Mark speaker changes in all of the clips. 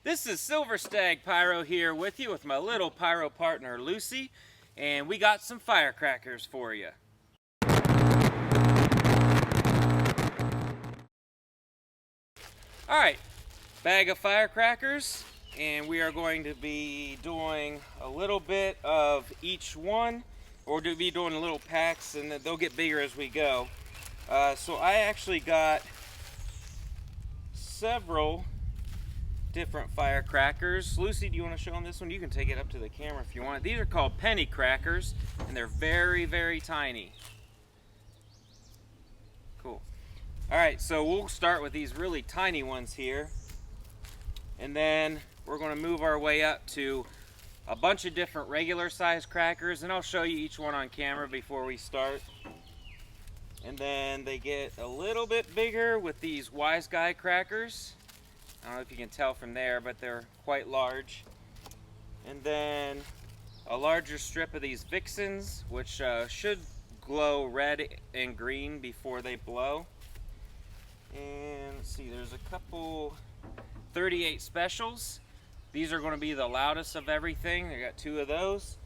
Speaker 1: This is SilverStagPyro here with you with my little pyro partner Lucy, and we got some firecrackers for you. Alright, bag of firecrackers, and we are going to be doing a little bit of each one, or to be doing little packs, and they'll get bigger as we go. So I actually got several different firecrackers. Lucy, do you want to show them this one? You can take it up to the camera if you want. These are called penny crackers, and they're very, very tiny. Cool. Alright, so we'll start with these really tiny ones here, and then we're going to move our way up to a bunch of different regular size crackers, and I'll show you each one on camera before we start. And then they get a little bit bigger with these wise guy crackers. I don't know if you can tell from there, but they're quite large. And then a larger strip of these vixens, which should glow red and green before they blow. And let's see, there's a couple 38 specials. These are going to be the loudest of everything. I got two of those.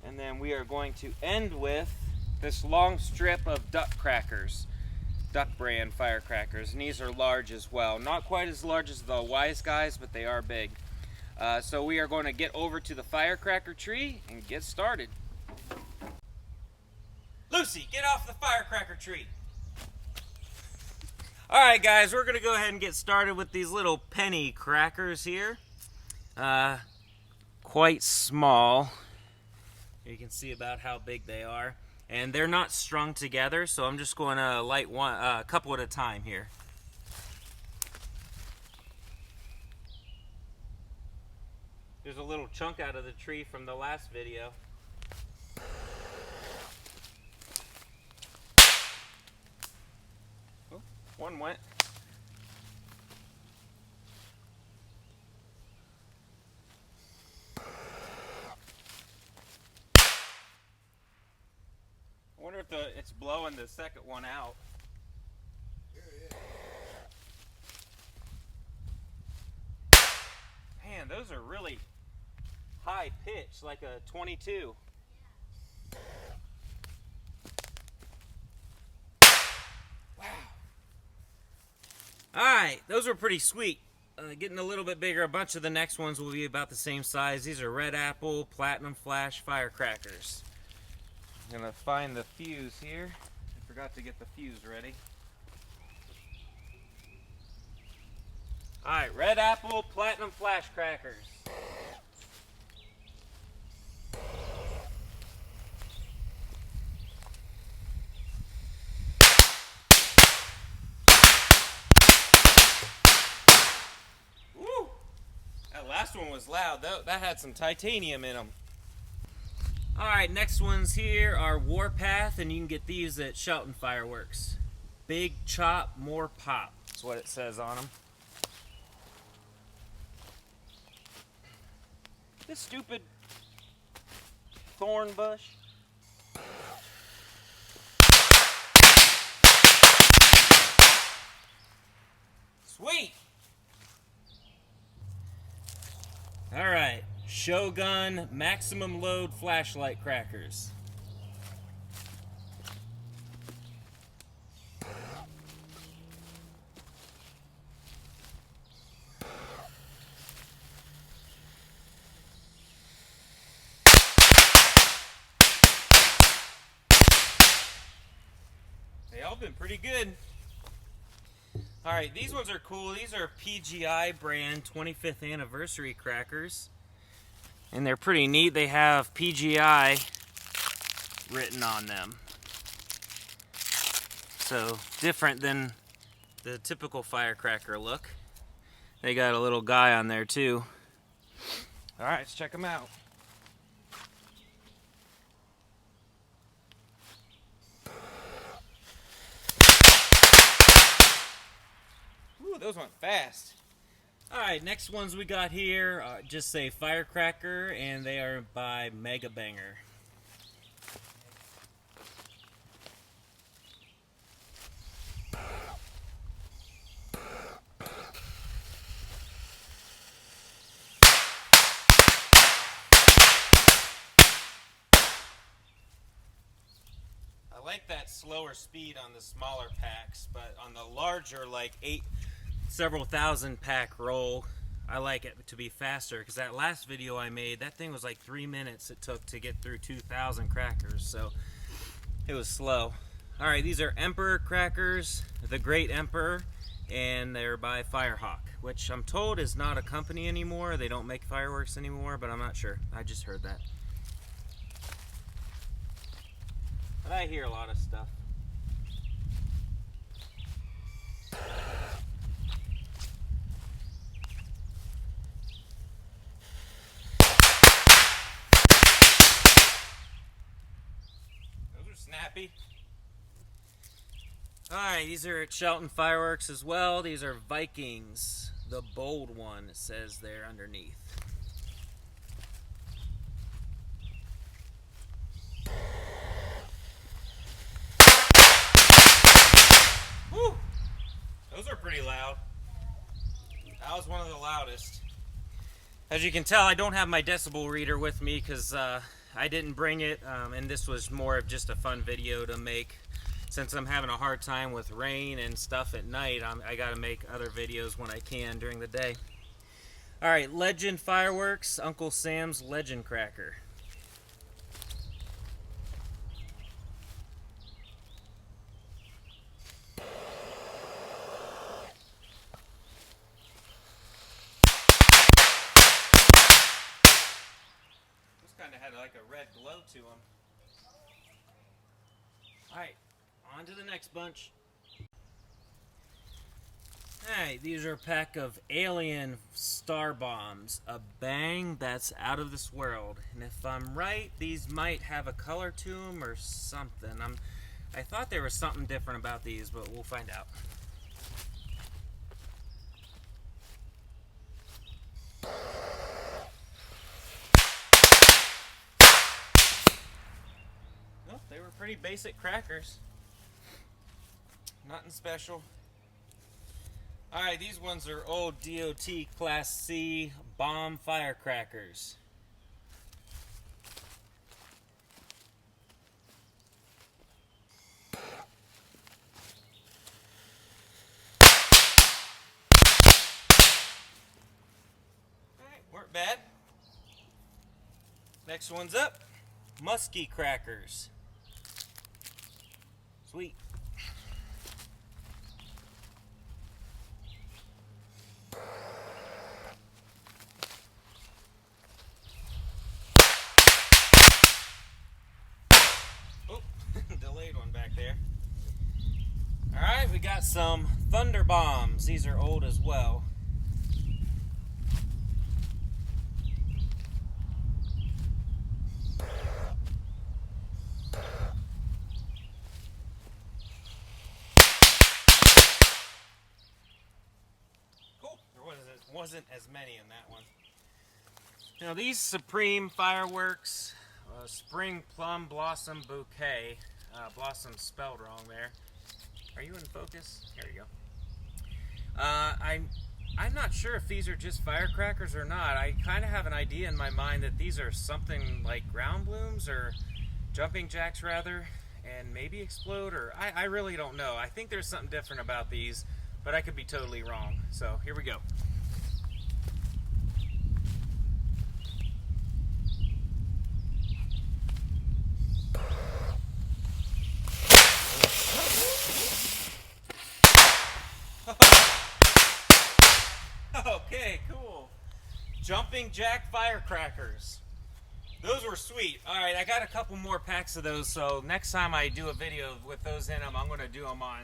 Speaker 1: And then we are going to end with this long strip of duck crackers. Duck brand firecrackers, and these are large as well. Not quite as large as the wise guys, but they are big. So we are going to get over to the firecracker tree and get started. Lucy, get off the firecracker tree. Alright guys, we're going to go ahead and get started with these little penny crackers here. Quite small. You can see about how big they are. And they're not strung together, so I'm just going to light one, a couple at a time here. There's a little chunk out of the tree from the last video. Oh, one went. I wonder if it's blowing the second one out. Man, those are really high pitch, like a 22. Wow. Alright, those were pretty sweet. Getting a little bit bigger. A bunch of the next ones will be about the same size. These are red apple, platinum flash firecrackers. I'm gonna find the fuse here. I forgot to get the fuse ready. Alright, red apple, platinum flash crackers. Woo! That last one was loud. That had some titanium in them. Alright, next ones here are Warpath, and you can get these at Shelton Fireworks. Big chop, more pop. That's what it says on them. This stupid thorn bush. Sweet! Alright. Shogun maximum load flashlight crackers. They all been pretty good. Alright, these ones are cool. These are PGI brand 25th anniversary crackers. And they're pretty neat. They have PGI written on them. So, different than the typical firecracker look. They got a little guy on there too. Alright, let's check them out. Ooh, those went fast. Alright, next ones we got here just say Firecracker, and they are by Mega Banger. like that slower speed on the smaller packs, but on the larger, like several thousand pack roll, I like it to be faster, because that last video I made, that thing was like 3 minutes it took to get through 2,000 crackers, so it was slow. Alright, these are Emperor crackers, the Great Emperor, and they're by Firehawk, which I'm told is not a company anymore. They don't make fireworks anymore, but I'm not sure. I just heard that. But I hear a lot of stuff. Those are snappy. Alright, these are at Shelton Fireworks as well. These are Vikings, the bold one, it says there underneath. Woo! Those are pretty loud. That was one of the loudest. As you can tell, I don't have my decibel reader with me because I didn't bring it, and this was more of just a fun video to make. Since I'm having a hard time with rain and stuff at night, I gotta make other videos when I can during the day. Alright, Legend Fireworks, Uncle Sam's Legend Cracker. This kind of had like a red glow to them. Alright. On to the next bunch. Alright, these are a pack of alien star bombs. A bang that's out of this world. And if I'm right, these might have a color to them or something. I thought there was something different about these, but we'll find out. Well, they were pretty basic crackers. Nothing special. Alright, these ones are old DOT Class C bomb firecrackers. Alright, weren't bad. Next one's up. Muskie crackers. Sweet. Delayed one back there. Alright, we got some thunder bombs. These are old as well. Cool. There wasn't as many in that one. Now these Supreme Fireworks Spring Plum Blossom Bouquet. Blossom spelled wrong there. Are you in focus? There you go. I'm not sure if these are just firecrackers or not. I kind of have an idea in my mind that these are something like ground blooms or jumping jacks rather, and maybe explode, or I really don't know. I think there's something different about these, but I could be totally wrong. So here we go. Okay, cool. Jumping jack firecrackers. Those were sweet. Alright, I got a couple more packs of those, so next time I do a video with those in them, I'm going to do them on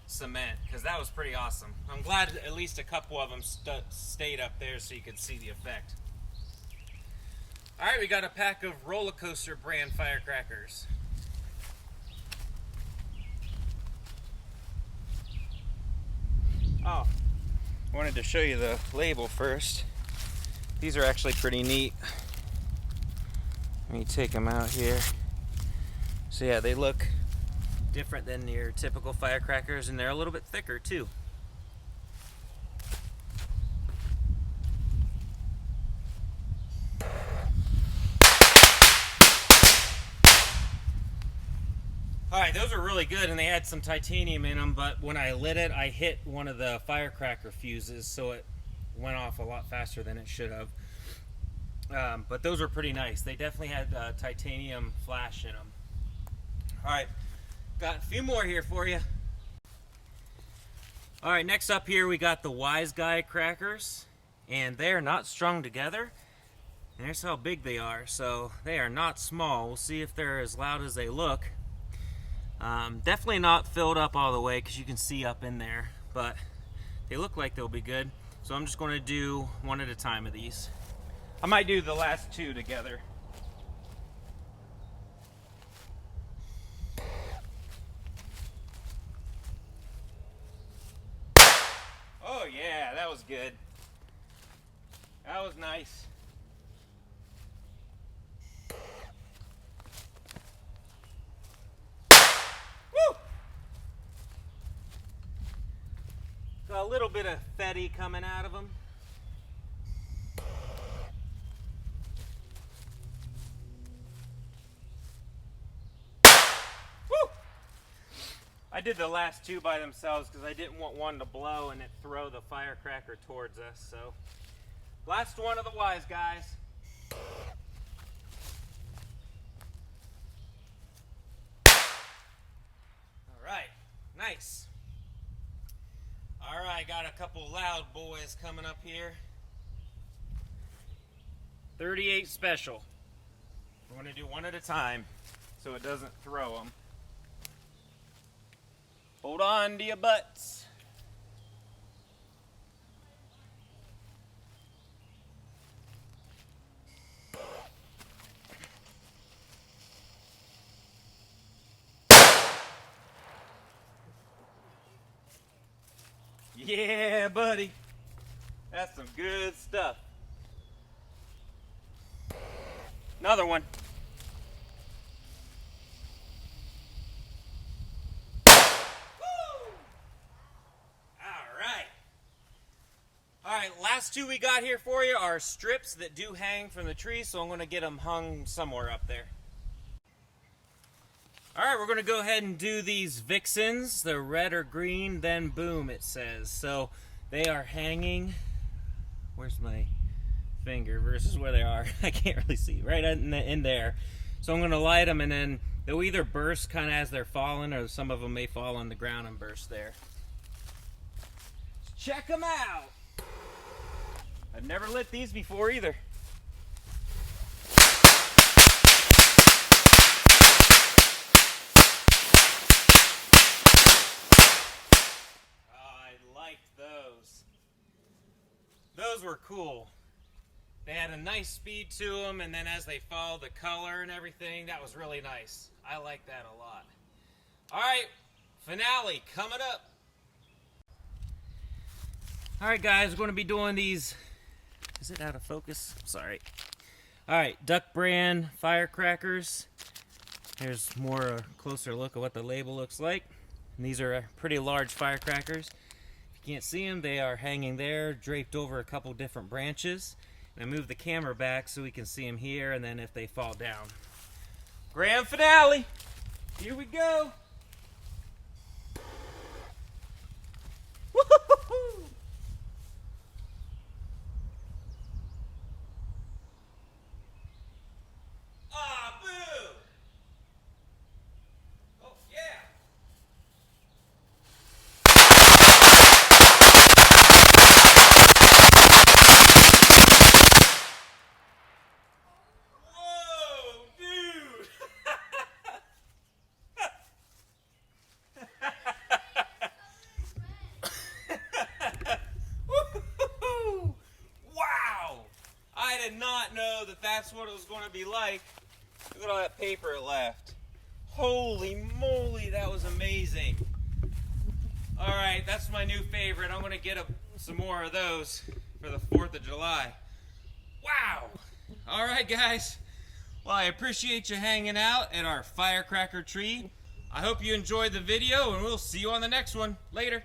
Speaker 1: cement, because that was pretty awesome. I'm glad at least a couple of them stayed up there so you could see the effect. Alright, we got a pack of roller coaster brand firecrackers. Oh, I wanted to show you the label first. These are actually pretty neat. Let me take them out here. So yeah, they look different than your typical firecrackers, and they're a little bit thicker too. Alright, Alright, those are really good, and they had some titanium in them, but when I lit it, I hit one of the firecracker fuses, so it went off a lot faster than it should have. But those are pretty nice. They definitely had titanium flash in them. Alright, got a few more here for you. Alright, next up here we got the Wise Guy crackers, and they're not strung together. And here's how big they are. So they are not small. We'll see if they're as loud as they look. Definitely not filled up all the way because you can see up in there, but they look like they'll be good. So I'm just going to do one at a time of these. I might do the last two together. Oh yeah, that was good. That was nice. Got a little bit of fetty coming out of them. Woo! I did the last two by themselves because I didn't want one to blow and it throw the firecracker towards us. So, last one of the Wise Guys. All right, nice. All right, got a couple loud boys coming up here. 38 special. We're going to do one at a time so it doesn't throw them. Hold on to your butts. Yeah, buddy. That's some good stuff. Another one. Woo! All right, last two we got here for you are strips that do hang from the tree, so I'm going to get them hung somewhere up there. All right, we're going to go ahead and do these vixens. They're red or green, then boom, it says. So they are hanging. Where's my finger versus where they are? I can't really see. Right in there. So I'm going to light them, and then they'll either burst kind of as they're falling, or some of them may fall on the ground and burst there. Check them out. I've never lit these before either. Those were cool. They had a nice speed to them, and then as they fall, the color and everything, that was really nice. I like that a lot. All right, finale coming up. All right, guys, we're going to be doing these. Is it out of focus? Sorry. All right, Duck brand firecrackers. Here's more a closer look at what the label looks like. And these are pretty large firecrackers. Can't see them, they are hanging there, draped over a couple different branches. And I move the camera back so we can see them here, and then if they fall down. Grand finale! Here we go! Woo-hoo-hoo-hoo! Ah, boo! Oh, yeah! Not know that that's what it was going to be like. Look at all that paper left. Holy moly, that was amazing. All right, that's my new favorite. I'm going to get some more of those for the 4th of July. Wow. All right, guys. Well, I appreciate you hanging out at our firecracker tree. I hope you enjoyed the video, and we'll see you on the next one. Later.